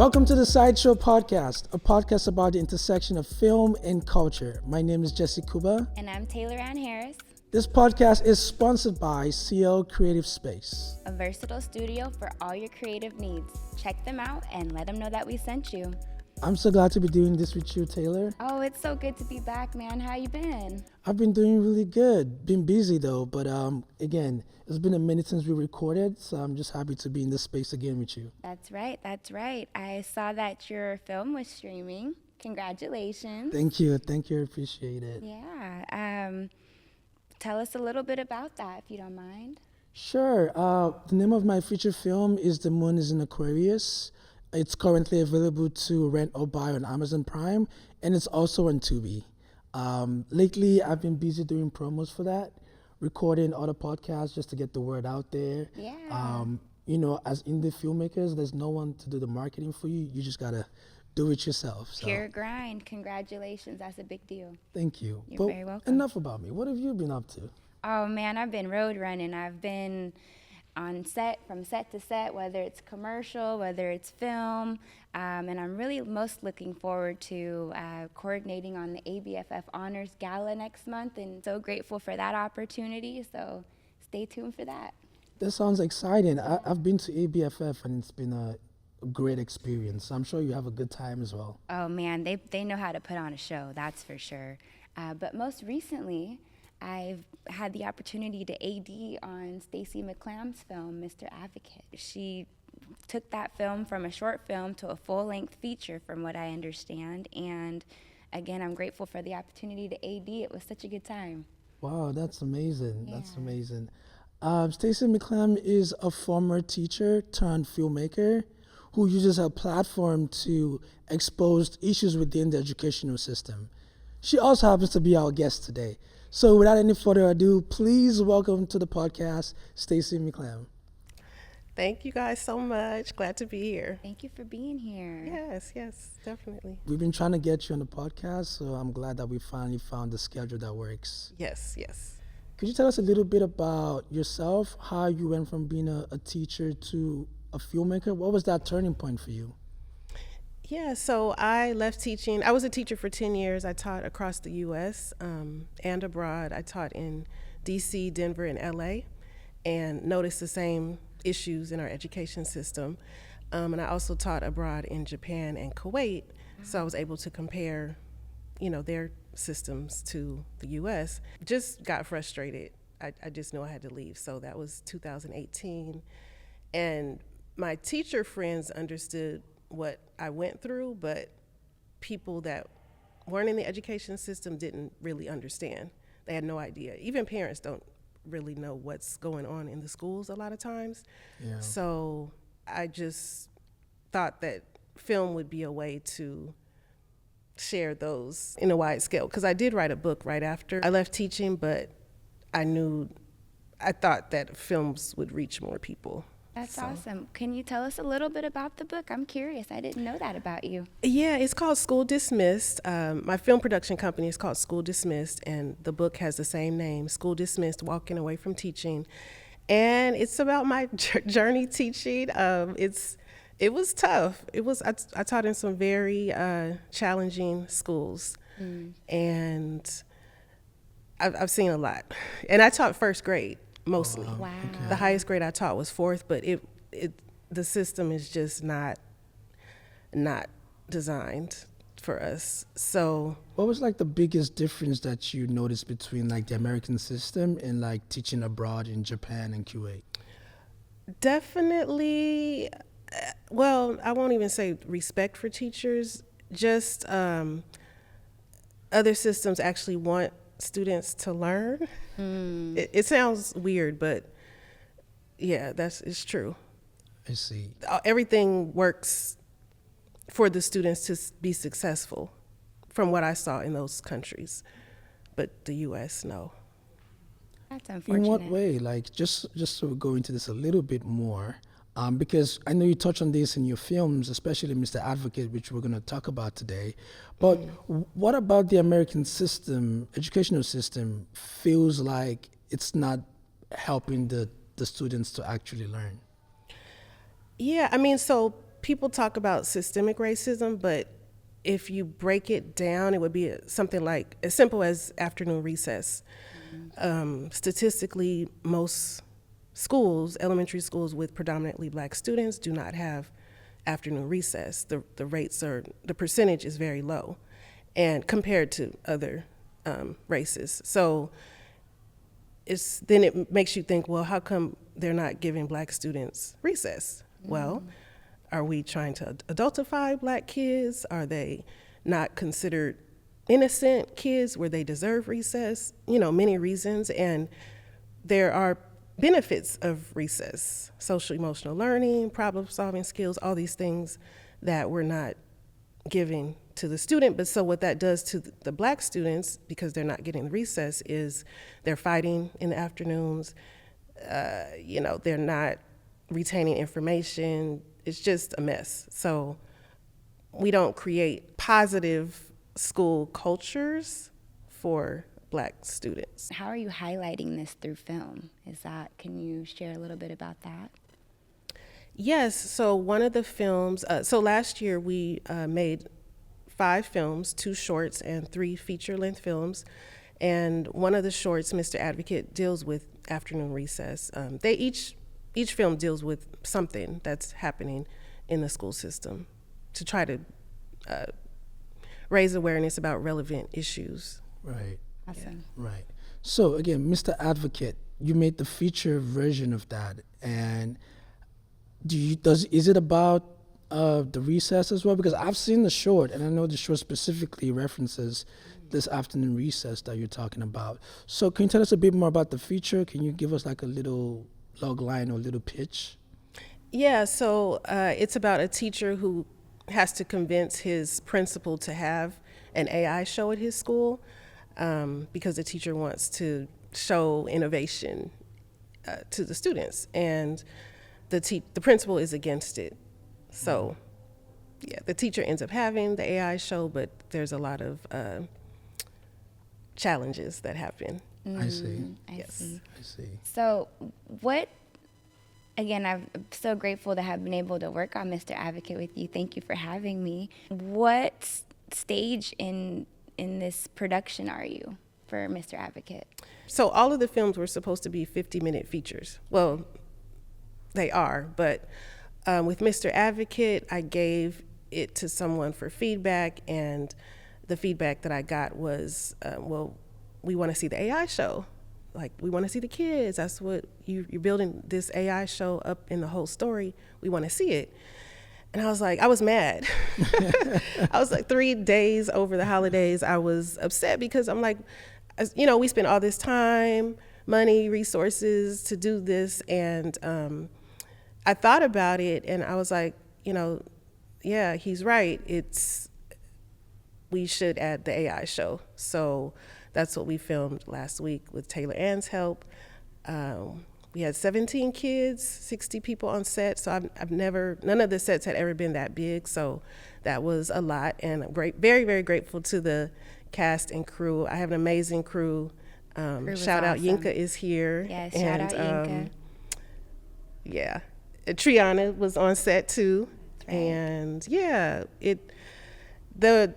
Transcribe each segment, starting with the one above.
Welcome to the Sideshow Podcast, a podcast about the intersection of film and culture. My name is Jesse Kuba. And I'm Taylor Ann Harris. This podcast is sponsored by CL Creative Space, A versatile studio for all your creative needs. Check them out and let them know that we sent you. I'm so glad to be doing this with you, Taylor. Oh, it's so good to be back, man. How you been? I've been doing really good. Been busy though, but again, it's been a minute since we recorded, so I'm just happy to be in this space again with you. That's right. I saw that your film was streaming. Congratulations. Thank you, I appreciate it. Yeah. Tell us a little bit about that, if you don't mind. Sure. The name of my feature film is The Moon is in Aquarius. It's currently available to rent or buy on Amazon Prime, and it's also on Tubi. Lately, I've been busy doing promos for that, recording other podcasts just to get the word out there. Yeah. As indie filmmakers, there's no one to do the marketing for you. You just gotta do it yourself. So. Pure grind. Congratulations. That's a big deal. Thank you. You're very welcome. Enough about me. What have you been up to? Oh man, I've been road running. I've been on set, from set to set, whether it's commercial, whether it's film, and I'm really most looking forward to coordinating on the ABFF Honors Gala next month, and so grateful for that opportunity, so stay tuned for that. That sounds exciting. I've been to ABFF and it's been a great experience. I'm sure you have a good time as well. Oh man, they know how to put on a show, that's for sure. But most recently, I've had the opportunity to AD on Stacie McClam's film, Mr. Advocate. She took that film from a short film to a full-length feature, from what I understand. And again, I'm grateful for the opportunity to AD. It was such a good time. Wow, that's amazing. Yeah. That's amazing. Stacie McClam is a former teacher turned filmmaker who uses her platform to expose issues within the educational system. She also happens to be our guest today. So without any further ado, please welcome to the podcast, Stacie McClam. Thank you guys so much. Glad to be here. Thank you for being here. Yes, definitely. We've been trying to get you on the podcast, so I'm glad that we finally found the schedule that works. Yes. Could you tell us a little bit about yourself, how you went from being a teacher to a filmmaker? What was that turning point for you? Yeah, so I left teaching. I was a teacher for 10 years. I taught across the U.S. And abroad. I taught in D.C., Denver, and L.A., and noticed the same issues in our education system. And I also taught abroad in Japan and Kuwait, so I was able to compare, their systems to the U.S. Just got frustrated. I just knew I had to leave, so that was 2018. And my teacher friends understood what I went through, but people that weren't in the education system didn't really understand. They had no idea. Even parents don't really know what's going on in the schools a lot of times. Yeah. So I just thought that film would be a way to share those in a wide scale, because I did write a book right after I left teaching, but I thought that films would reach more people. That's awesome. Can you tell us a little bit about the book? I'm curious. I didn't know that about you. Yeah, it's called School Dismissed. My film production company is called School Dismissed, and the book has the same name, School Dismissed, Walking Away from Teaching. And it's about my journey teaching. It was tough. I taught in some very challenging schools, and I've seen a lot. And I taught first grade. Mostly. Wow. Okay. The highest grade I taught was fourth, but the system is just not designed for us. So What was like the biggest difference that you noticed between like the American system and like teaching abroad in Japan and Kuwait? definitely, well, I won't even say respect for teachers, just other systems actually want students to learn. It sounds weird, but yeah, it's true. I see. Everything works for the students to be successful, from what I saw in those countries, but the U.S., no. That's unfortunate. In what way? Like just to go into this a little bit more, because I know you touch on this in your films, especially Mr. Advocate, which we're going to talk about today. But what about the American system, educational system, feels like it's not helping the students to actually learn? Yeah, I mean, so people talk about systemic racism, but if you break it down, it would be something like as simple as afternoon recess. Statistically, most schools, elementary schools with predominantly black students, do not have afternoon recess. The percentage is very low, and compared to other races. So then it makes you think, well, how come they're not giving black students recess? Well, are we trying to adultify black kids? Are they not considered innocent kids where they deserve recess? Many reasons. And there are benefits of recess: social emotional learning, problem solving skills, all these things that we're not giving to the student. But so what that does to the black students, because they're not getting the recess, is they're fighting in the afternoons. They're not retaining information. It's just a mess. So we don't create positive school cultures for black students. How are you highlighting this through film? Can you share a little bit about that? Yes, so one of the films, so last year we made 5 films, 2 shorts and 3 feature-length films. And one of the shorts, Mr. Advocate, deals with afternoon recess. Each film deals with something that's happening in the school system to try to raise awareness about relevant issues. Right. Awesome. Right. So again, Mr. Advocate, you made the feature version of that, and is it about the recess as well? Because I've seen the short, and I know the short specifically references this afternoon recess that you're talking about. So can you tell us a bit more about the feature? Can you give us like a little log line or a little pitch? Yeah, so it's about a teacher who has to convince his principal to have an AI show at his school because the teacher wants to show innovation to the students, and the principal is against it. So yeah, the teacher ends up having the AI show, but there's a lot of challenges that happen. I see. I see. I see. So again, I'm so grateful to have been able to work on Mr. Advocate with you. Thank you for having me. What stage in this production are you for Mr. Advocate? So all of the films were supposed to be 50-minute features. Well, they are, but with Mr. Advocate, I gave it to someone for feedback, and the feedback that I got was, well, we want to see the AI show. Like, we want to see the kids. That's what you're building this AI show up in the whole story. We want to see it. And I was like, I was mad. I was like 3 days over the holidays, I was upset because I'm like, we spent all this time, money, resources to do this. And I thought about it and I was like, yeah, he's right. We should add the AI show. So that's what we filmed last week with Taylor Ann's help. We had 17 kids, 60 people on set. So none of the sets had ever been that big. So that was a lot. And I'm very, very grateful to the cast and crew. I have an amazing crew. Shout out, awesome. Yinka is here. Yes, shout out Yinka. Yeah. Triana was on set too. Right. And yeah, the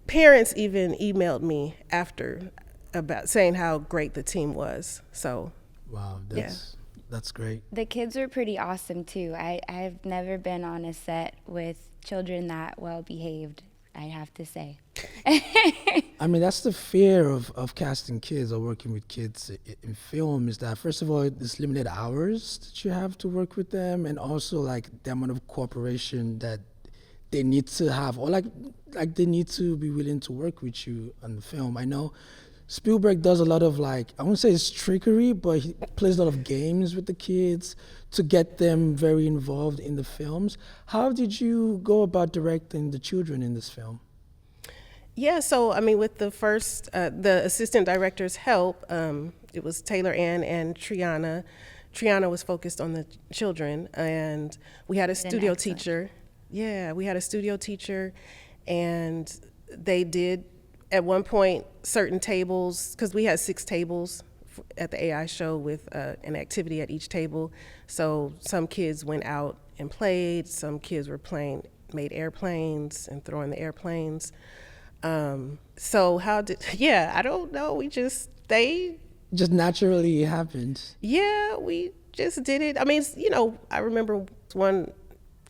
parents even emailed me after about saying how great the team was. So Wow, that's great. The kids were pretty awesome too. I've never been on a set with children that well behaved, I have to say. I mean, that's the fear of casting kids or working with kids in film, is that first of all, there's limited hours that you have to work with them, and also like the amount of cooperation that they need to have, or like they need to be willing to work with you on the film. I know Spielberg does a lot of I won't say it's trickery, but he plays a lot of games with the kids to get them very involved in the films. How did you go about directing the children in this film? Yeah, so I mean, with the first, the assistant director's help, it was Taylor Ann and Triana. Triana was focused on the children, and we had a studio teacher. Yeah, we had a studio teacher, and they did, at one point, certain tables, because we had 6 tables at the AI show with an activity at each table. So some kids went out and played. Some kids were made airplanes and throwing the airplanes. So yeah, I don't know. Just naturally it happened. Yeah, we just did it. I mean, I remember one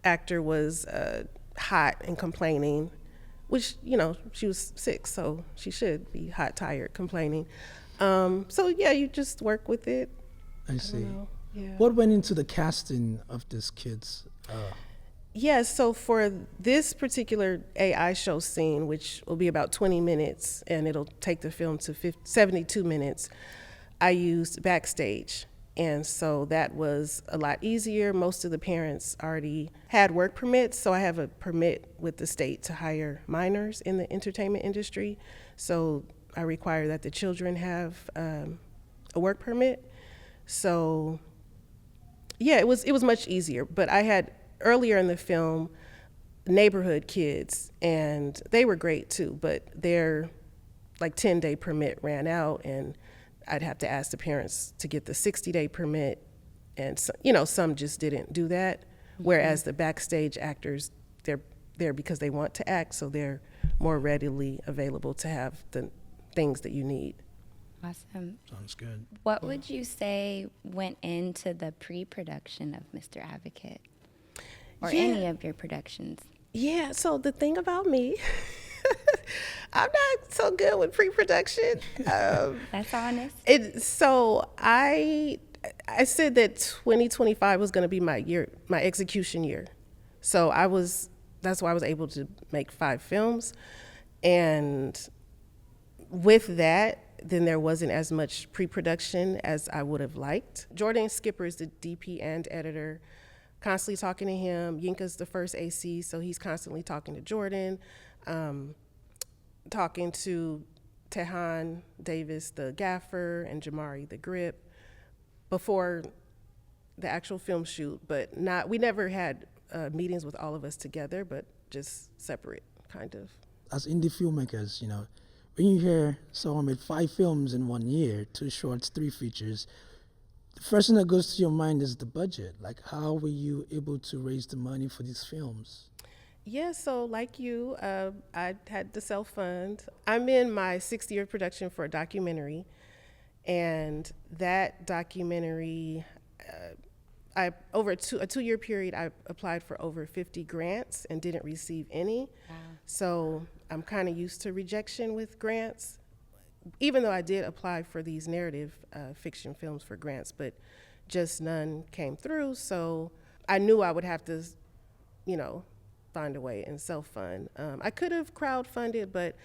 actor was hot and complaining, which, she was sick, so she should be hot, tired, complaining. So yeah, you just work with it. I see. Yeah. What went into the casting of these kids? Yeah, so for this particular AI show scene, which will be about 20 minutes and it'll take the film to 72 minutes, I used Backstage. And so that was a lot easier. Most of the parents already had work permits, so I have a permit with the state to hire minors in the entertainment industry. So I require that the children have a work permit. So yeah, it was much easier. But I had earlier in the film neighborhood kids, and they were great too, but their 10-day permit ran out, and I'd have to ask the parents to get the 60-day permit, and some just didn't do that. Whereas the Backstage actors, they're there because they want to act, so they're more readily available to have the things that you need. Awesome. Sounds good. What would you say went into the pre-production of Mr. Advocate? Or any of your productions? Yeah, so the thing about me, I'm not so good with pre-production. That's honest. So I said that 2025 was going to be my execution year. So that's why I was able to make 5 films. And with that, then there wasn't as much pre-production as I would have liked. Jordan Skipper is the DP and editor. Constantly talking to him. Yinka's the first AC, so he's constantly talking to Jordan, talking to Tehan Davis, the gaffer, and Jamari, the grip, before the actual film shoot. But we never had meetings with all of us together, but just separate, kind of. As indie filmmakers, when you hear someone made 5 films in 1 year, 2 shorts, 3 features, the first thing that goes to your mind is the budget. Like, how were you able to raise the money for these films? Yeah, so like you, I had to self-fund. I'm in my 6th year of production for a documentary, and that documentary, over a 2-year period, I applied for over 50 grants and didn't receive any. Wow. So I'm kind of used to rejection with grants, even though I did apply for these narrative fiction films for grants, but just none came through. So I knew I would have to, find a way and self-fund. I could have crowdfunded, but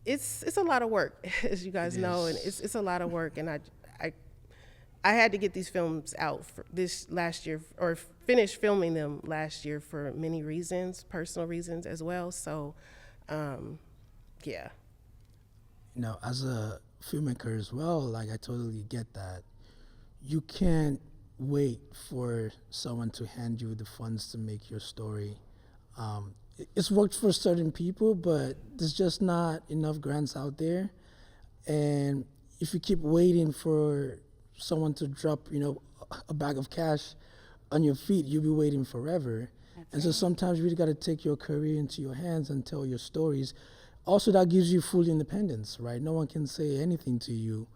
it's a lot of work, as you guys know, and it's a lot of work. And I had to get these films out for this last year, or finish filming them last year for many reasons, personal reasons as well. So, yeah. As a filmmaker as well, I totally get that. You can't wait for someone to hand you the funds to make your story. It's worked for certain people, but there's just not enough grants out there. And if you keep waiting for someone to drop, a bag of cash on your feet, you'll be waiting forever. And so sometimes you really got to take your career into your hands and tell your stories. Also, that gives you full independence, right? No one can say anything to you.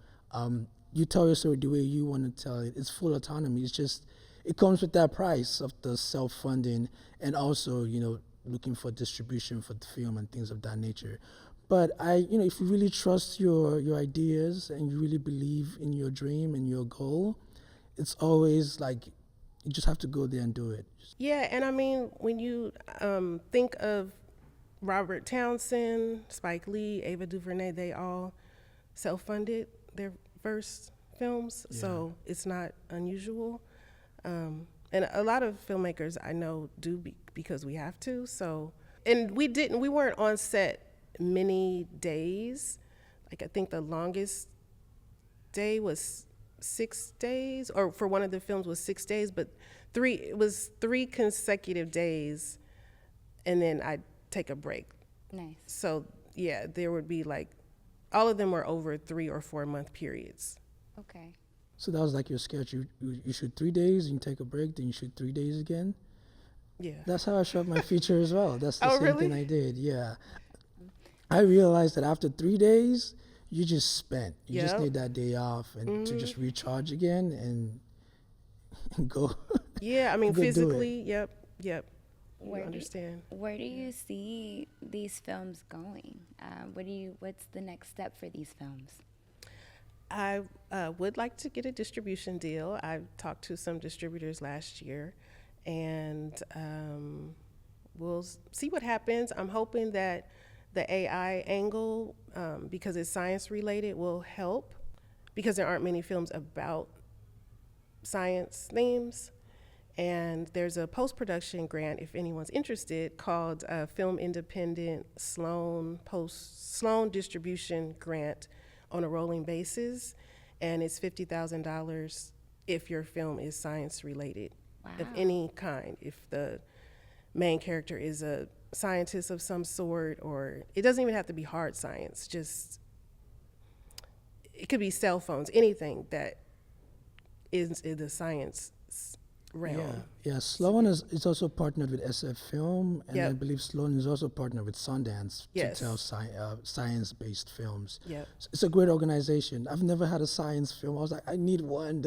You tell your story the way you want to tell it. It's full autonomy. It comes with that price of the self-funding, and also, looking for distribution for the film and things of that nature. But if you really trust your ideas and you really believe in your dream and your goal, it's always you just have to go there and do it. Yeah, and I mean, when you think of Robert Townsend, Spike Lee, Ava DuVernay, they all self-funded their first films, so it's not unusual. And a lot of filmmakers I know do because we have to. So, and we weren't on set many days. I think the longest day was 6 days, or for one of the films was 6 days, but it was 3 consecutive days, and then I'd take a break. Nice. So yeah, there would be all of them were over 3 or 4 month periods. Okay. So that was your schedule. You shoot 3 days, and you take a break, then you shoot 3 days again. Yeah. That's how I shot my feature as well. That's the Oh, same really? thing I did. Yeah. I realized that after 3 days, you just spent. You just Yep. need that day off and to just recharge again and go Yeah, I mean, go do it. physically, yep, yep. You Where do understand. where do you see these films going? What's the next step for these films? I would like to get a distribution deal. I talked to some distributors last year, and we'll see what happens. I'm hoping that the AI angle, because it's science related, will help because there aren't many films about science themes. And there's a post-production grant, if anyone's interested, called Film Independent Sloan Distribution Grant on a rolling basis. And it's $50,000 if your film is science related of Wow. any kind. If the main character is a scientist of some sort, or it doesn't even have to be hard science, just it could be cell phones, anything that is in the science realm. Yeah. Sloan is also partnered with SF Film, and I Yep. believe Sloan is also partnered with Sundance Yes. to tell science-based films. Yep. It's a great organization. I've never had a science film. I was like, I need one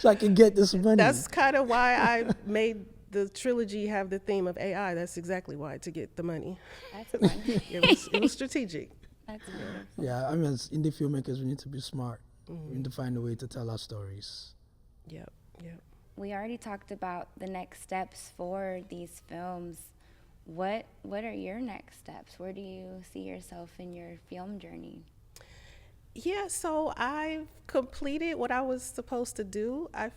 so I can get this money. That's kind of why I made the trilogy have the theme of AI. That's exactly why, to get the money. That's fun. It was strategic. That's wonderful. Yeah, I mean, as indie filmmakers, we need to be smart. We need to find a way to tell our stories. Yep, yep. We already talked about the next steps for these films. What are your next steps? Where do you see yourself in your film journey? Yeah, so I've completed what I was supposed to do. I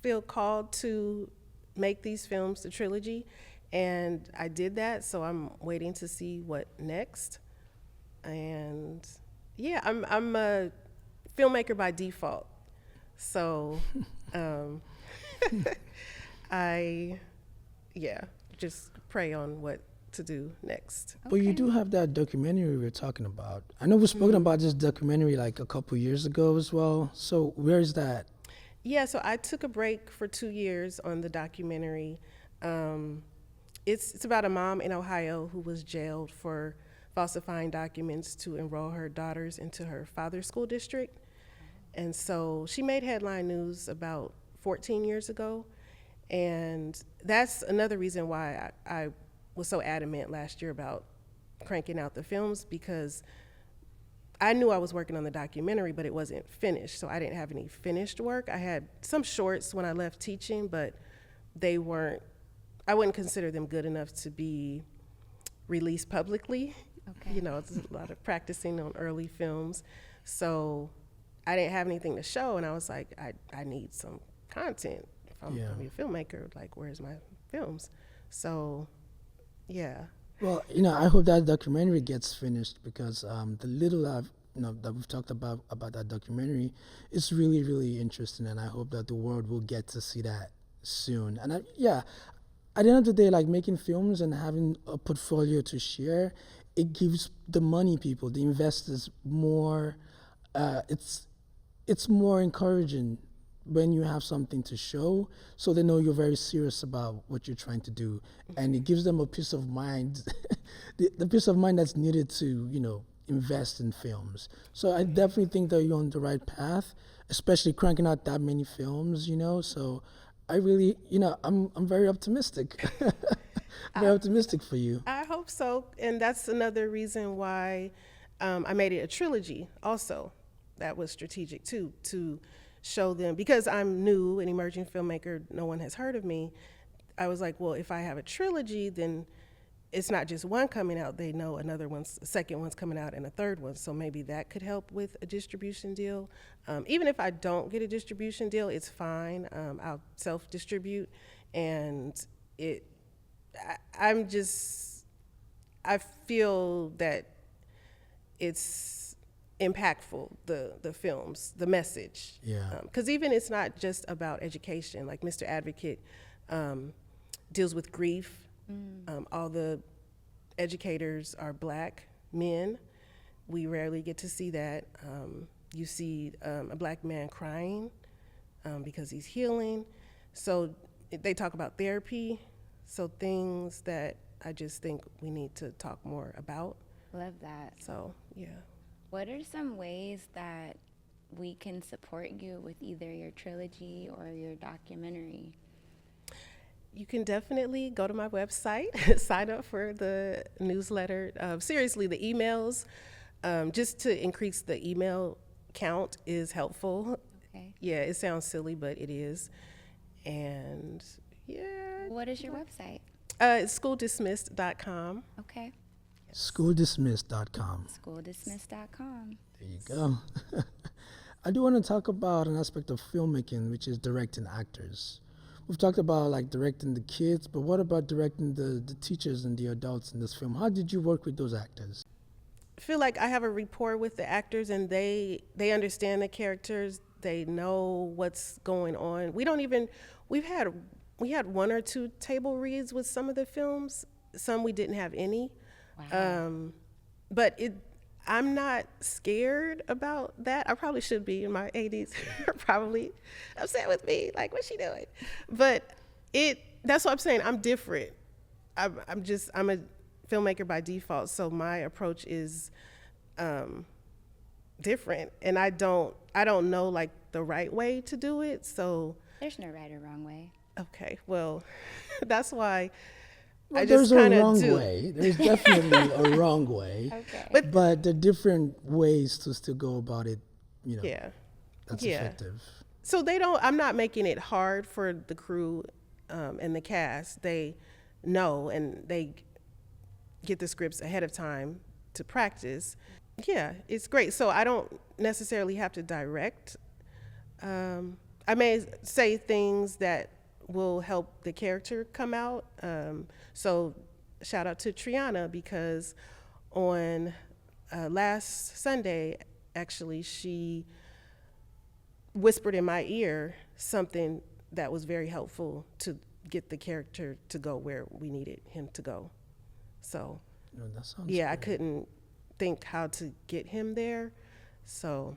feel called to make these films, the trilogy, and I did that. So I'm waiting to see what next. And yeah, I'm a filmmaker by default. So I just pray on what to do next. But you do have that documentary we were talking about. I know we've spoken about this documentary like a couple years ago as well. So where is that? Yeah, so I took a break for 2 years on the documentary. It's about a mom in Ohio who was jailed for falsifying documents to enroll her daughters into her father's school district. And so she made headline news about 14 years ago. And that's another reason why I was so adamant last year about cranking out the films, because I knew I was working on the documentary, but it wasn't finished. So I didn't have any finished work. I had some shorts when I left teaching, but I wouldn't consider them good enough to be released publicly. Okay. You know, it's a lot of practicing on early films. So I didn't have anything to show, and I was like, I need some content. If I'm gonna be a filmmaker, like, where's my films? So, yeah. Well, I hope that documentary gets finished because the little that we've talked about that documentary is really, really interesting, and I hope that the world will get to see that soon. And at the end of the day, like making films and having a portfolio to share, it gives the money people, the investors, more. It's more encouraging when you have something to show, so they know you're very serious about what you're trying to do, and it gives them a peace of mind, the peace of mind that's needed to invest in films. So I definitely think that you're on the right path, especially cranking out that many films. So I really, I'm very optimistic, very optimistic for you. I hope so. And that's another reason why I made it a trilogy also. That was strategic too, to show them, because I'm new, an emerging filmmaker, no one has heard of me. I was like, well, if I have a trilogy, then it's not just one coming out, they know a second one's coming out, and a third one. So maybe that could help with a distribution deal. Even if I don't get a distribution deal, it's fine. I'll self-distribute, and I feel that it's impactful, the films, the message. Yeah. Because even it's not just about education. Like Mr. Advocate deals with grief. All the educators are Black men. We rarely get to see that. You see a Black man crying because he's healing. So they talk about therapy, so things that I just think we need to talk more about. Love that. So, yeah. What are some ways that we can support you with either your trilogy or your documentary? You can definitely go to my website, sign up for the newsletter. Seriously, the emails, just to increase the email count is helpful. Okay. Yeah, it sounds silly, but it is. And yeah. What is your website? It's schooldismissed.com. Okay. Schooldismissed.com. Schooldismissed.com. There you go. I do want to talk about an aspect of filmmaking, which is directing actors. We've talked about like directing the kids, but what about directing the teachers and the adults in this film? How did you work with those actors? I feel like I have a rapport with the actors, and they understand the characters. They know what's going on. We had one or two table reads with some of the films. Some we didn't have any. Wow. But I'm not scared about that. I probably should be, and my ADs are probably upset with me, like, what's she doing? But that's what I'm saying. I'm different. I'm a filmmaker by default, so my approach is different, and I don't know like the right way to do it. So There's no right or wrong way. okay, well, that's why Well, I just there's a kind of wrong do. way. There's definitely a wrong way. Okay. But there are different ways to still go about it, Yeah. that's Yeah. effective. So I'm not making it hard for the crew and the cast. They know, and they get the scripts ahead of time to practice. Yeah, it's great. So I don't necessarily have to direct. I may say things that will help the character come out. So shout out to Triana, because on last Sunday, actually, she whispered in my ear something that was very helpful to get the character to go where we needed him to go. So That sounds yeah, I great. couldn't think how to get him there. So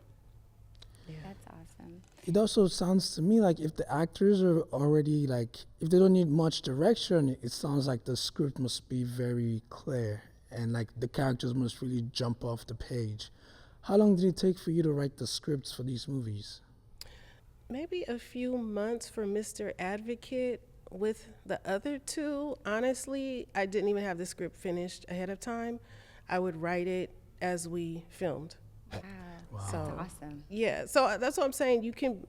yeah. That's awesome. It also sounds to me like if the actors are already if they don't need much direction, it sounds like the script must be very clear and like the characters must really jump off the page. How long did it take for you to write the scripts for these movies? Maybe a few months for Mr. Advocate. With the other two, honestly, I didn't even have the script finished ahead of time. I would write it as we filmed. Wow. Wow. So That's awesome. yeah, so that's what I'm saying. You can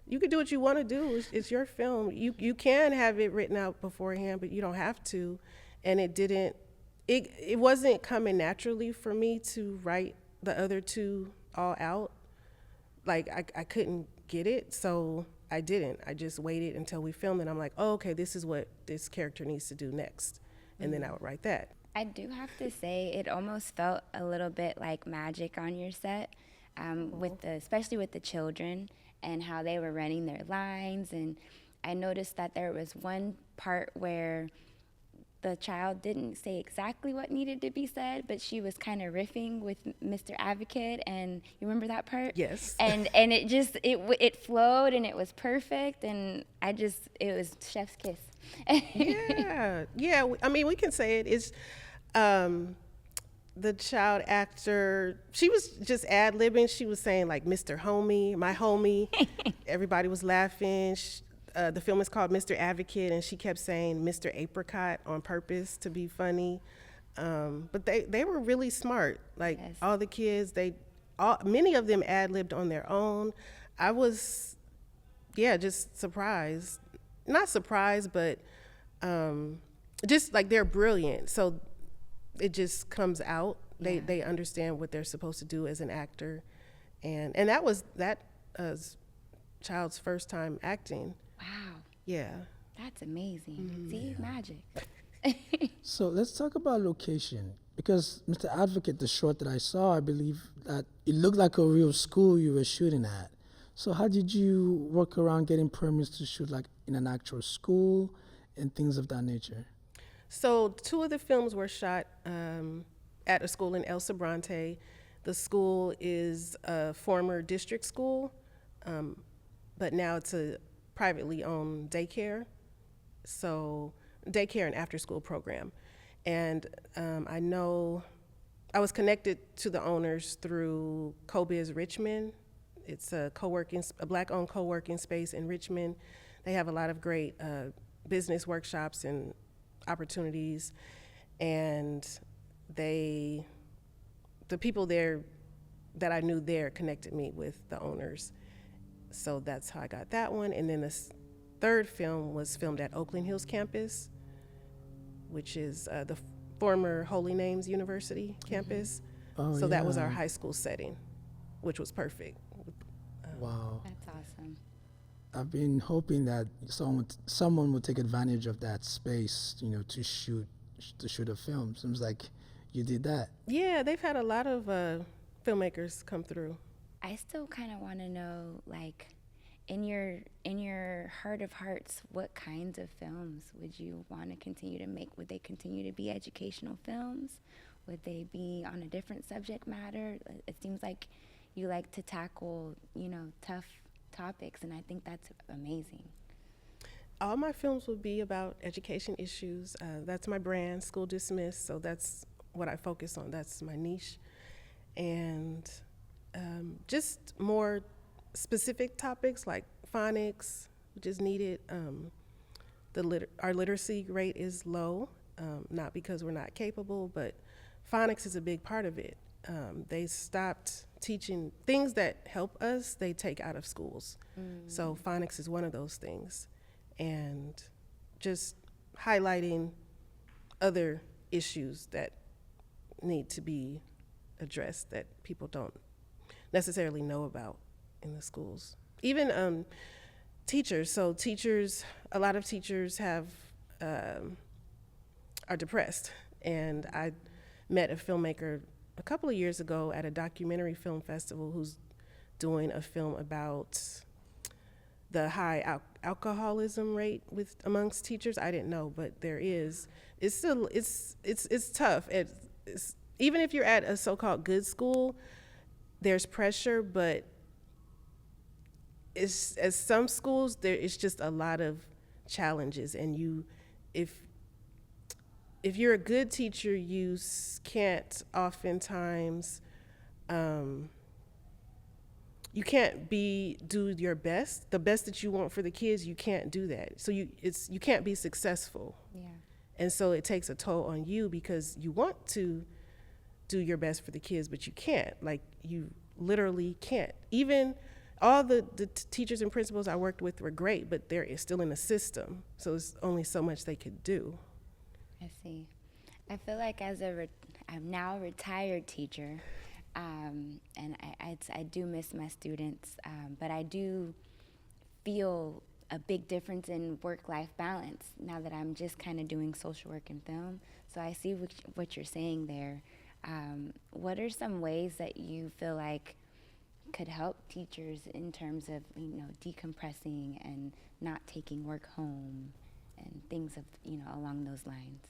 do what you want to do. It's your film. You can have it written out beforehand, but you don't have to. And it wasn't coming naturally for me to write the other two all out. Like I couldn't get it, so I didn't. I just waited until we filmed, and I'm like, oh, okay, this is what this character needs to do next, and then I would write that. I do have to say, it almost felt a little bit like magic on your set, especially with the children and how they were running their lines. And I noticed that there was one part where the child didn't say exactly what needed to be said, but she was kind of riffing with Mr. Advocate, and you remember that part? Yes. And it just it flowed, and it was perfect, and it was chef's kiss. Yeah. I mean, we can say it. It's the child actor. She was just ad-libbing. She was saying like Mr. Homie, my homie. Everybody was laughing. The film is called Mr. Advocate, and she kept saying Mr. Apricot on purpose to be funny. But they were really smart. Like Yes. all the kids, many of them ad-libbed on their own. I was, just surprised. Not surprised, but just like they're brilliant. So it just comes out. Yeah. They understand what they're supposed to do as an actor, and that was that child's first time acting. Wow, Yeah. that's amazing. See, magic. So let's talk about location, because Mr. Advocate, the short that I saw, I believe that it looked like a real school you were shooting at. So how did you work around getting permits to shoot like in an actual school and things of that nature? So 2 of the films were shot at a school in El Sobrante. The school is a former district school, but now it's a privately owned daycare. so daycare and after school program. And I know I was connected to the owners through CoBiz Richmond. It's a Black-owned co-working space in Richmond. They have a lot of great business workshops and opportunities, and the people there that I knew there connected me with the owners. So that's how I got that one. And then the third film was filmed at Oakland Hills campus, which is the former Holy Names University campus. Oh, so that was yeah. our high school setting, which was perfect. Wow. That's awesome. I've been hoping that someone would take advantage of that space, to shoot a film. Seems like you did that. Yeah, they've had a lot of filmmakers come through. I still kind of want to know, like, in your heart of hearts, what kinds of films would you want to continue to make? Would they continue to be educational films? Would they be on a different subject matter? It seems like you like to tackle, tough topics, and I think that's amazing. All my films would be about education issues. That's my brand, School Dismissed, so that's what I focus on. That's my niche. And just more specific topics like phonics, which is needed. Our literacy rate is low, not because we're not capable, but phonics is a big part of it. They stopped teaching things that help us, they take out of schools. So phonics is one of those things. And just highlighting other issues that need to be addressed that people don't necessarily know about in the schools. Even teachers. So a lot of teachers are depressed. And I met a filmmaker a couple of years ago at a documentary film festival who's doing a film about the high alcoholism rate amongst teachers. I didn't know, but there is. It's still it's tough. Even if you're at a so-called good school, there's pressure, but as some schools, there is just a lot of challenges, and if you're a good teacher, you can't oftentimes, you can't do your best, the best that you want for the kids. You can't do that. So you can't be successful. Yeah. And so it takes a toll on you because you want to do your best for the kids, but you can't. Like, you literally can't. Even all the teachers and principals I worked with were great, but they're still in the system. So there's only so much they could do. I see. I feel like I'm now a retired teacher, and I do miss my students, but I do feel a big difference in work-life balance now that I'm just kind of doing social work and film. So I see what you're saying there. What are some ways that you feel like could help teachers in terms of, decompressing and not taking work home and things of, along those lines?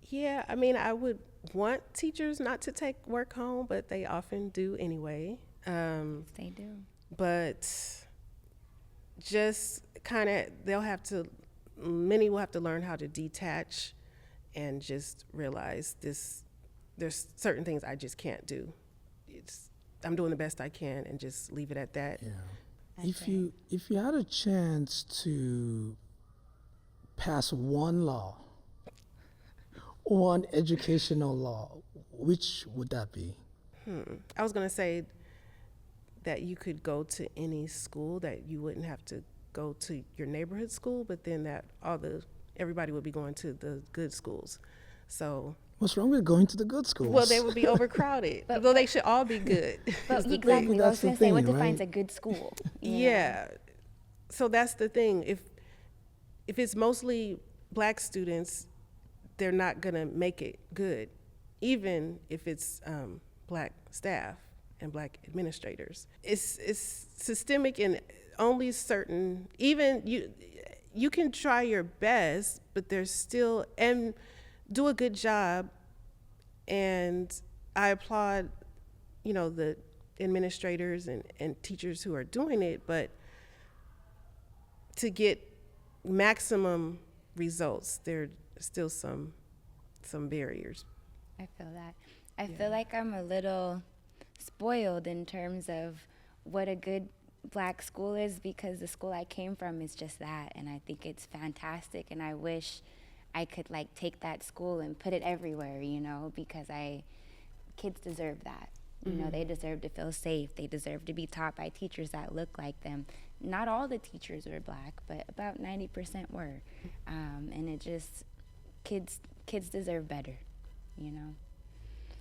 Yeah, I mean, I would want teachers not to take work home, but they often do anyway. They do. But just kind of, many will have to learn how to detach and just realize there's certain things I just can't do. I'm doing the best I can and just leave it at that. Yeah. That's If you had a chance to pass one educational law, which would that be? I was going to say that you could go to any school, that you wouldn't have to go to your neighborhood school, but then that everybody would be going to the good schools. So What's wrong with going to the good schools? well, they would be overcrowded, though they should all be good. But the exactly, thing. I was That's the going to say, what thing, defines right? a good school? you know? Yeah. So that's the thing. If it's mostly black students, they're not going to make it good, even if it's black staff and black administrators. It's systemic, and only certain, even you can try your best, but there's still, and do a good job. And I applaud, the administrators and teachers who are doing it, but to get maximum results, there are still some barriers. I feel that. I feel like I'm a little spoiled in terms of what a good black school is, because the school I came from is just that, and I think it's fantastic, and I wish I could like take that school and put it everywhere, you know, because kids deserve that. You know, they deserve to feel safe. They deserve to be taught by teachers that look like them. Not all the teachers were black, but about 90% were. And it just, kids deserve better, you know?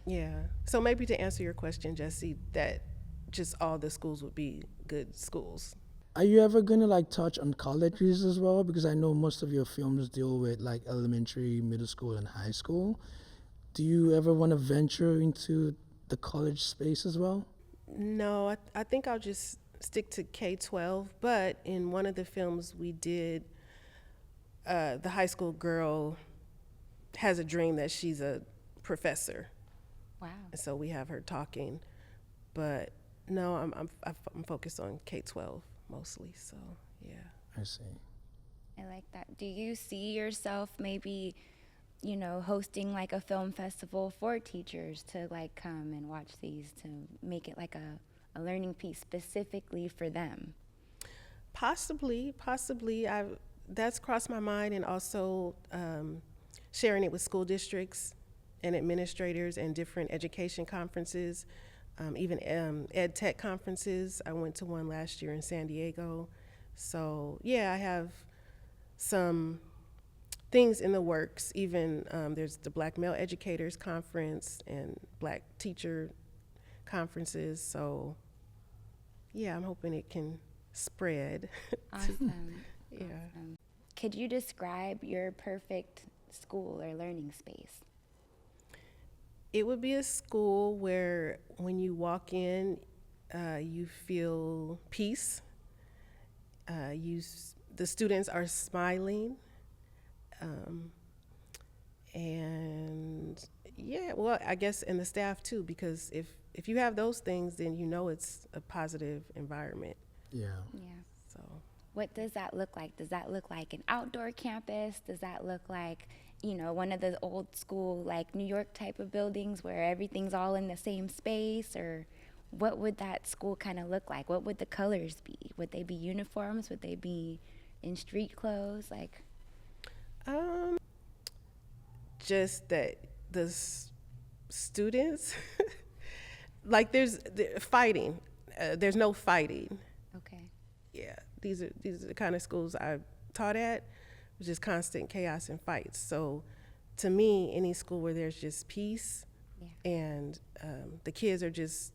Yeah. So maybe to answer your question, Jesse, that just all the schools would be good schools. Are you ever going to like touch on colleges as well? Because I know most of your films deal with like elementary, middle school, and high school. Do you ever want to venture into the college space as well? No, I think I'll just stick to K-12. But in one of the films we did, the high school girl has a dream that she's a professor. Wow. And so we have her talking. But no, I'm focused on K-12 mostly. So yeah. I see. I like that. Do you see yourself maybe, you know, hosting like a film festival for teachers to like come and watch these, to make it like a learning piece specifically for them? Possibly. That's crossed my mind, and also sharing it with school districts and administrators and different education conferences, even ed tech conferences. I went to one last year in San Diego. So yeah, I have some things in the works. Even there's the Black Male Educators Conference and Black Teacher Conferences. So yeah, I'm hoping it can spread. Awesome. Yeah. Awesome. Could you describe your perfect school or learning space? It would be a school where when you walk in, you feel peace. The students are smiling. And yeah, well, I guess, and the staff too, because if you have those things, then you know it's a positive environment. Yeah. Yeah. So What does that look like? Does that look like an outdoor campus? Does that look like, you know, one of the old school, like New York type of buildings where everything's all in the same space? Or what would that school kind of look like? What would the colors be? Would they be uniforms? Would they be in street clothes? Like, just that the students, like there's fighting. There's no fighting. okay. Yeah, these are the kind of schools I taught at, which is constant chaos and fights. So to me, any school where there's just peace, Yeah. and the kids are just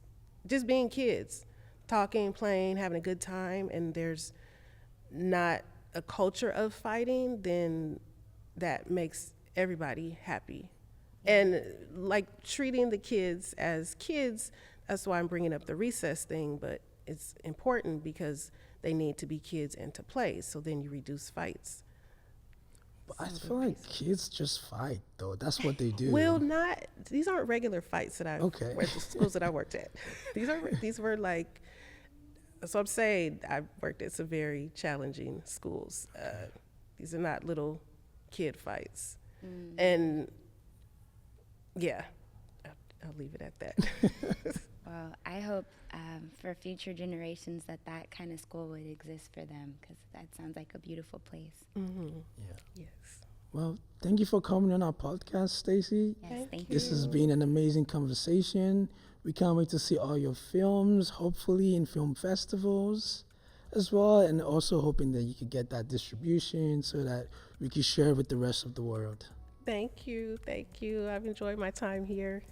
being kids, talking, playing, having a good time, and there's not a culture of fighting, then that makes everybody happy. And like treating the kids as kids, that's why I'm bringing up the recess thing, but it's important because they need to be kids and to play, so then you reduce fights. But I feel like kids just fight, though. That's what they do. Well, these aren't regular fights that Okay. at the schools that I worked at. These were like, so I'm saying I worked at some very challenging schools. These are not little kid fights. And yeah, I'll leave it at that. Well, I hope for future generations that kind of school would exist for them, because that sounds like a beautiful place. Mm-hmm. Yeah. Yes. Well, thank you for coming on our podcast, Stacie. Yes, thank This you. has been an amazing conversation. We can't wait to see all your films, hopefully in film festivals as well, and also hoping that you could get that distribution so that we can share it with the rest of the world. Thank you. I've enjoyed my time here.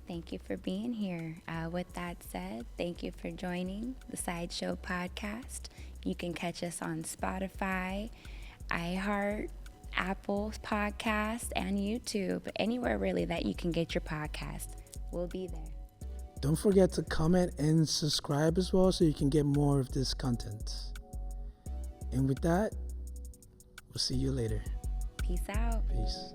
Thank you for being here. With that said, thank you for joining the Sideshow Podcast. You can catch us on Spotify, iHeart, Apple Podcast, and YouTube. Anywhere really that you can get your podcast. We'll be there. Don't forget to comment and subscribe as well so you can get more of this content. And with that, we'll see you later. Peace out. Peace.